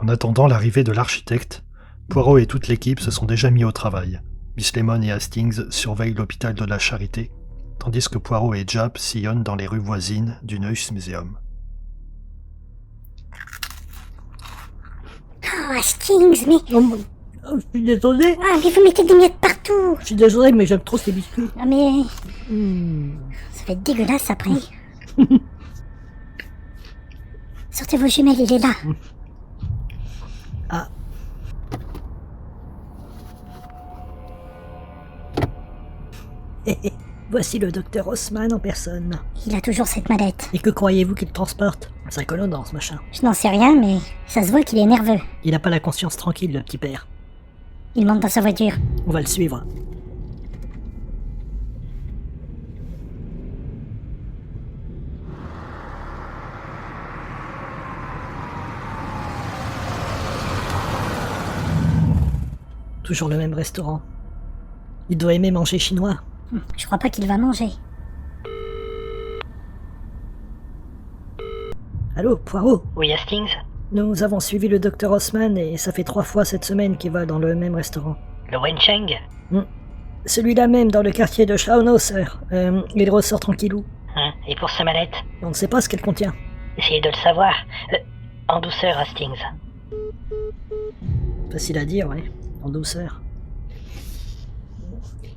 En attendant l'arrivée de l'architecte, Poirot et toute l'équipe se sont déjà mis au travail. Miss Lemon et Hastings surveillent l'hôpital de la Charité, tandis que Poirot et Japp sillonnent dans les rues voisines du Neues Museum. Oh, Hastings, mais... Je suis désolé. Ah, mais vous mettez des miettes partout. Je suis désolé, mais j'aime trop ces biscuits. Ah, mais... Hmm. Ça va être dégueulasse après. Sortez vos jumelles, il est là. Ah. Voici le docteur Haussmann en personne. Il a toujours cette mallette. Et que croyez-vous qu'il transporte? C'est incolodant, ce machin. Je n'en sais rien, mais ça se voit qu'il est nerveux. Il n'a pas la conscience tranquille, le petit père. Il monte dans sa voiture. On va le suivre. Toujours le même restaurant. Il doit aimer manger chinois. Je crois pas qu'il va manger. Allô, Poirot? Oui, Hastings? Nous avons suivi le docteur Haussmann et ça fait 3 fois cette semaine qu'il va dans le même restaurant. Le Wencheng? Celui-là même dans le quartier de Schaunosser. Il ressort tranquillou. Hein? Et pour sa mallette? On ne sait pas ce qu'elle contient. Essayez de le savoir. En douceur, Hastings. Facile à dire, ouais. En douceur.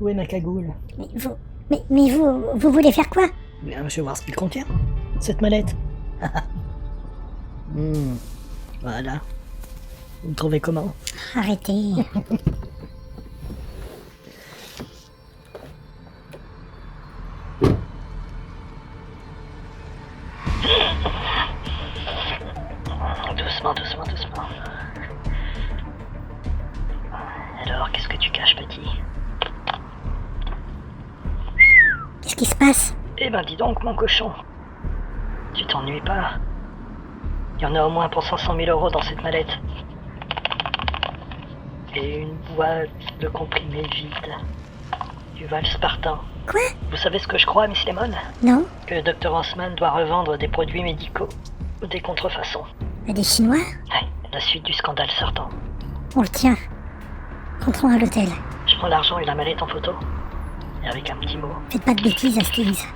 Où est ma cagoule? Mais vous voulez faire quoi? Bien, je vais voir ce qu'il contient. Cette mallette. Voilà. Vous me trouvez comment? Arrêtez. Doucement, doucement, doucement. Alors, qu'est-ce que tu caches, petit? Qu'est-ce qui se passe? Eh ben, dis donc, mon cochon. Tu t'ennuies pas? Il y en a au moins pour 500 000 euros dans cette mallette. Et une boîte de comprimés vide. Du Valspartan. Quoi? Vous savez ce que je crois, Miss Lemon? Non? Que le Dr Haussmann doit revendre des produits médicaux ou des contrefaçons. À des Chinois? Ouais, la suite du scandale sortant. On le tient. Rentrons à l'hôtel. Je prends l'argent et la mallette en photo. Et avec un petit mot. Faites pas de bêtises, Hastings.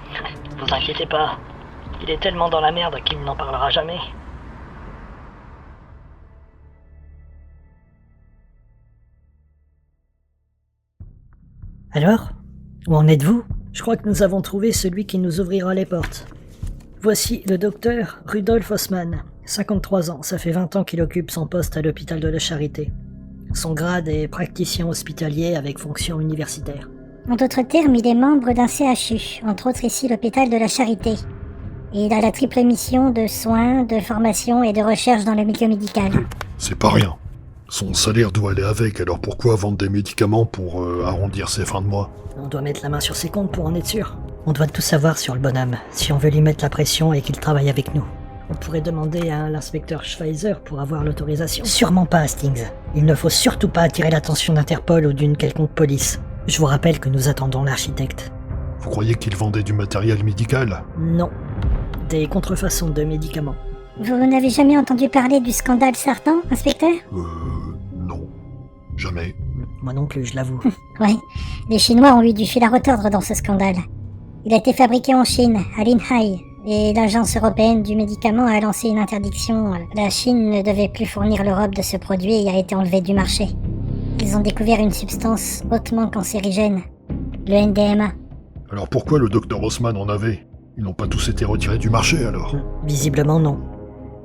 Vous inquiétez pas. Il est tellement dans la merde qu'il n'en parlera jamais. Alors? Où en êtes-vous? Je crois que nous avons trouvé celui qui nous ouvrira les portes. Voici le docteur Rudolf Haussmann, 53 ans, ça fait 20 ans qu'il occupe son poste à l'hôpital de la Charité. Son grade est praticien hospitalier avec fonction universitaire. En d'autres termes, il est membre d'un CHU, entre autres ici l'hôpital de la Charité. Et il a la triple mission de soins, de formation et de recherche dans le milieu médical. C'est pas rien. Son salaire doit aller avec, alors pourquoi vendre des médicaments pour arrondir ses fins de mois? On doit mettre la main sur ses comptes pour en être sûr. On doit tout savoir sur le bonhomme, si on veut lui mettre la pression et qu'il travaille avec nous. On pourrait demander à l'inspecteur Schweizer pour avoir l'autorisation. Sûrement pas, Hastings. Il ne faut surtout pas attirer l'attention d'Interpol ou d'une quelconque police. Je vous rappelle que nous attendons l'architecte. Vous croyez qu'il vendait du matériel médical? Non. Des contrefaçons de médicaments. Vous n'avez jamais entendu parler du scandale Sartan, inspecteur? Non. Jamais. Moi non plus, je l'avoue. Ouais, les Chinois ont eu du fil à retordre dans ce scandale. Il a été fabriqué en Chine, à Linhai, et l'Agence européenne du médicament a lancé une interdiction. La Chine ne devait plus fournir l'Europe de ce produit et a été enlevée du marché. Ils ont découvert une substance hautement cancérigène, le NDMA. Alors pourquoi le docteur Haussmann en avait? Ils n'ont pas tous été retirés du marché alors? Visiblement non.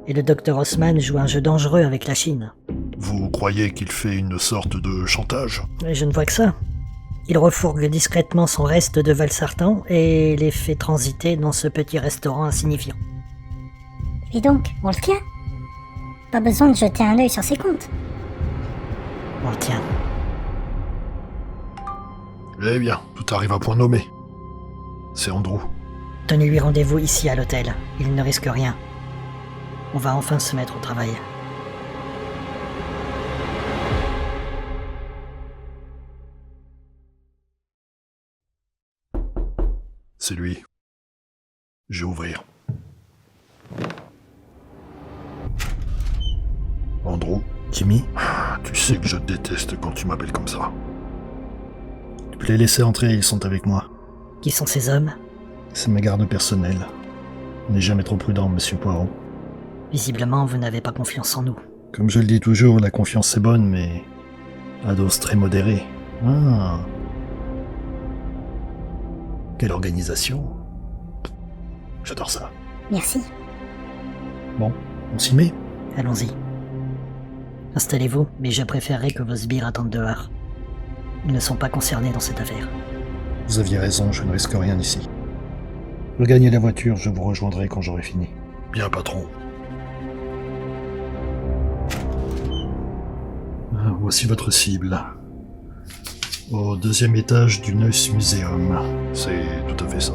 Et le docteur Haussmann joue un jeu dangereux avec la Chine. Vous croyez qu'il fait une sorte de chantage? Mais je ne vois que ça. Il refourgue discrètement son reste de Valsartan et les fait transiter dans ce petit restaurant insignifiant. Et donc, on le tient? Pas besoin de jeter un œil sur ses comptes. On le tient. Eh bien, tout arrive à point nommé. C'est Andrew. Tenez-lui rendez-vous ici à l'hôtel. Il ne risque rien. On va enfin se mettre au travail. C'est lui. Je vais ouvrir. Andrew, Jimmy, tu sais que je déteste quand tu m'appelles comme ça. tu peux les laisser entrer, ils sont avec moi. Qui sont ces hommes? C'est ma garde personnelle. On n'est jamais trop prudent, monsieur Poirot. Visiblement, vous n'avez pas confiance en nous. Comme je le dis toujours, la confiance c'est bonne, mais à dose très modérée. Ah. Quelle organisation. J'adore ça. Merci. Bon, on s'y met? Allons-y. Installez-vous, mais je préférerais que vos sbires attendent dehors. Ils ne sont pas concernés dans cette affaire. Vous aviez raison, je ne risque rien ici. Regagnez la voiture, je vous rejoindrai quand j'aurai fini. Bien, patron. Voici votre cible. Au 2e étage du Neuss Museum. C'est tout à fait ça.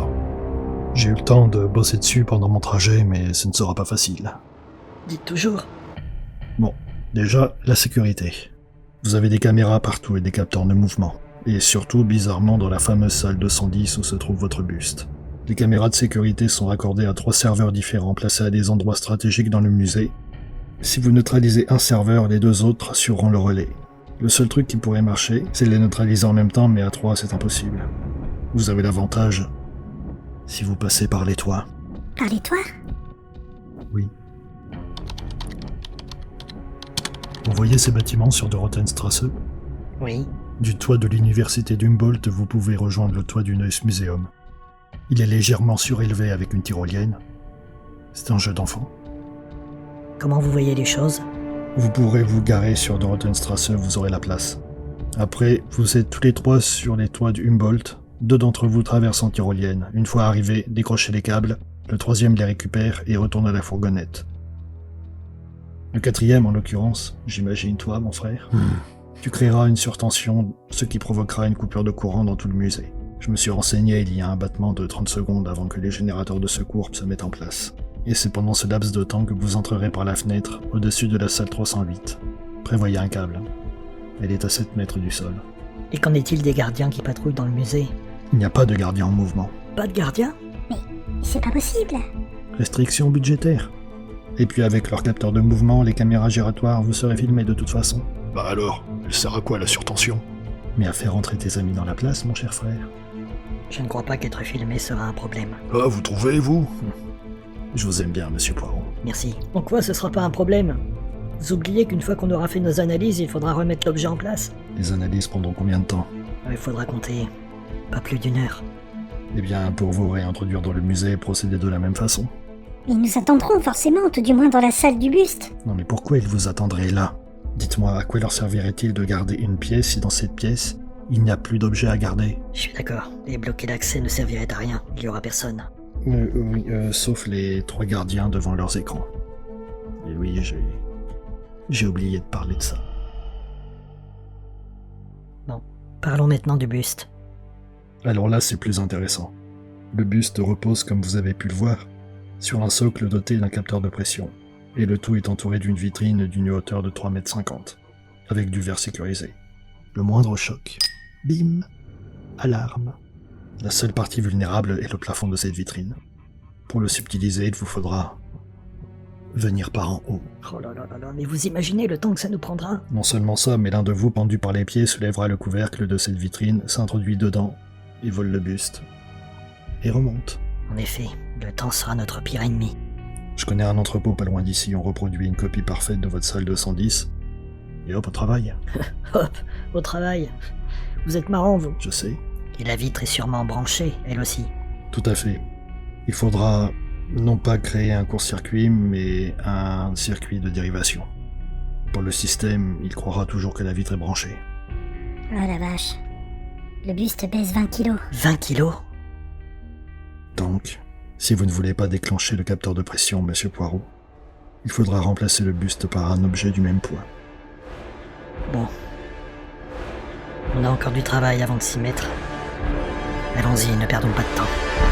J'ai eu le temps de bosser dessus pendant mon trajet, mais ce ne sera pas facile. Dites toujours. Bon, déjà, la sécurité. Vous avez des caméras partout et des capteurs de mouvement. Et surtout, bizarrement, dans la fameuse salle 210 où se trouve votre buste. Les caméras de sécurité sont raccordées à 3 serveurs différents placés à des endroits stratégiques dans le musée. Si vous neutralisez un serveur, les 2 autres assureront le relais. Le seul truc qui pourrait marcher, c'est de les neutraliser en même temps, mais à 3, c'est impossible. Vous avez l'avantage si vous passez par les toits. Par les toits? Oui. Vous voyez ces bâtiments sur de Rotenstrasse? Oui. Du toit de l'université d'Humboldt, vous pouvez rejoindre le toit du Neuss Museum. Il est légèrement surélevé avec une tyrolienne. C'est un jeu d'enfant. Comment vous voyez les choses? Vous pourrez vous garer sur de Rotenstrasse, vous aurez la place. Après, vous êtes tous les 3 sur les toits du Humboldt. 2 d'entre vous traversent en tyrolienne. Une fois arrivés, décrochez les câbles. Le 3e les récupère et retourne à la fourgonnette. Le 4e, en l'occurrence, j'imagine toi, mon frère, tu créeras une surtension, ce qui provoquera une coupure de courant dans tout le musée. Je me suis renseigné, il y a un battement de 30 secondes avant que les générateurs de secours se mettent en place. Et c'est pendant ce laps de temps que vous entrerez par la fenêtre, au-dessus de la salle 308. Prévoyez un câble. Elle est à 7 mètres du sol. Et qu'en est-il des gardiens qui patrouillent dans le musée? Il n'y a pas de gardien en mouvement. Pas de gardiens? C'est pas possible. Restriction budgétaire. Et puis avec leur capteur de mouvement, les caméras giratoires, vous serez filmés de toute façon. Bah alors, elle sert à quoi la surtension? Mais à faire entrer tes amis dans la place, mon cher frère. Je ne crois pas qu'être filmé sera un problème. Ah, vous trouvez, vous? Je vous aime bien, monsieur Poirot. Merci. En quoi ce sera pas un problème? Vous oubliez qu'une fois qu'on aura fait nos analyses, il faudra remettre l'objet en place? Les analyses prendront combien de temps? Il faudra compter pas plus d'1 heure. Eh bien, pour vous réintroduire dans le musée, procédez de la même façon. Mais ils nous attendront forcément, tout du moins dans la salle du buste. Non mais pourquoi ils vous attendraient là? Dites-moi, à quoi leur servirait-il de garder une pièce si dans cette pièce, il n'y a plus d'objets à garder? Je suis d'accord. Et bloquer l'accès ne servirait à rien. Il y aura personne. Oui, sauf les 3 gardiens devant leurs écrans. Et oui, j'ai oublié de parler de ça. Bon, parlons maintenant du buste. Alors là, c'est plus intéressant. Le buste repose, comme vous avez pu le voir, sur un socle doté d'un capteur de pression, et le tout est entouré d'une vitrine d'une hauteur de 3,50 m, avec du verre sécurisé. Le moindre choc, bim, alarme. La seule partie vulnérable est le plafond de cette vitrine. Pour le subtiliser, il vous faudra venir par en haut. Oh là là là là, mais vous imaginez le temps que ça nous prendra? Non seulement ça, mais l'un de vous, pendu par les pieds, soulèvera le couvercle de cette vitrine, s'introduit dedans, et vole le buste. Et remonte. En effet, le temps sera notre pire ennemi. Je connais un entrepôt pas loin d'ici, on reproduit une copie parfaite de votre salle 210, et hop, au travail. Hop, au travail. Vous êtes marrant, vous. Je sais. Et la vitre est sûrement branchée, elle aussi. Tout à fait. Il faudra non pas créer un court-circuit, mais un circuit de dérivation. Pour le système, il croira toujours que la vitre est branchée. Oh la vache. Le buste pèse 20 kilos. 20 kilos? Donc, si vous ne voulez pas déclencher le capteur de pression, monsieur Poirot, il faudra remplacer le buste par un objet du même poids. Bon. On a encore du travail avant de s'y mettre. Allons-y, ne perdons pas de temps.